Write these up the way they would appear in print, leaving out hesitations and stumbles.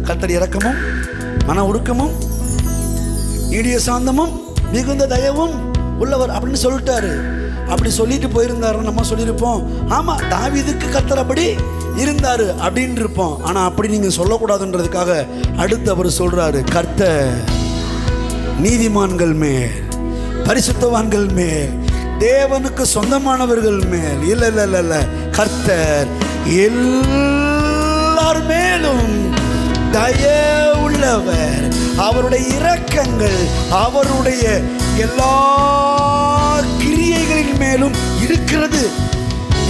கர்த்தர் இரக்கமும் மன உருக்கமும் நீடிய சாந்தமும் மிகுந்த தயவும் உள்ளவர் அப்படின்னு சொல்லிட்டாரு. அப்படி சொல்லிட்டு போயிருந்தாரு நம்ம சொல்லியிருப்போம், ஆமா தாவீதுக்கு கர்த்தர் அப்படி இருந்தாரு அப்படின்னு இருப்போம். ஆனா அப்படி நீங்க சொல்லக்கூடாதுன்றதுக்காக அடுத்து அவர் சொல்றாரு, கர்த்தர் நீதிமான்கள் மேல், பரிசுத்தவான்கள் மேல், தேவனுக்கு சொந்தமானவர்கள் மேல் இல்ல இல்ல இல்ல இல்ல கர்த்தர் எல்லார் மேலும் தயவுள்ளவர். அவருடைய இரக்கங்கள் அவருடைய எல்லா கிரியைகளின் மேலும் இருக்கிறது.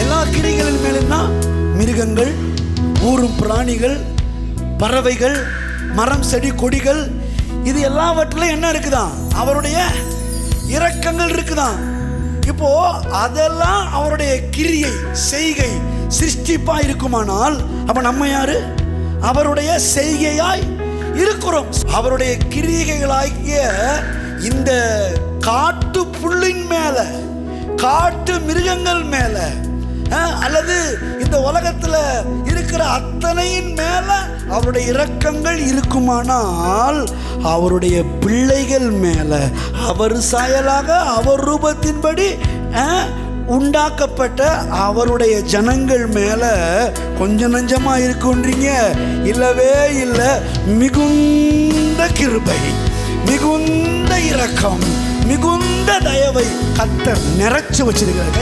எல்லா கிரியைகளின் மேலும்னா மிருகங்கள், ஊரும் பிராணிகள், பறவைகள், மரம் செடி கொடிகள், இது எல்லாவற்றிலும் என்ன இருக்குதான்? அவருடைய இரக்கங்கள் இருக்குதான். இப்போ அதெல்லாம் அவருடைய கிரியை செய்கை சிருஷ்டிப்பா இருக்குமானால் அப்ப நம்ம யாரு? அவருடைய செய்கையாய் இருக்கிறோம். அவருடைய கிரியைகளாகிய இந்த காட்டு புல்லின் மேல, காட்டு மிருகங்கள் மேல, அல்லது இந்த உலகத்துல இருக்கிற அத்தனையின் மேல அவருடைய இரக்கங்கள் இருக்குமானால் அவருடைய பிள்ளைகள் மேல, அவர் சாயலாக அவர் ரூபத்தின்படி உண்டாக்கப்பட்ட அவருடைய ஜனங்கள் மேல கொஞ்சம் நஞ்சமா இருக்குன்றீங்க? இல்லவே இல்லை. மிகுந்த கிருபை, மிகுந்த இரக்கம், மிகுந்த தயவை கர்த்தர் நிறைச்சு வச்சிருக்கிறார்.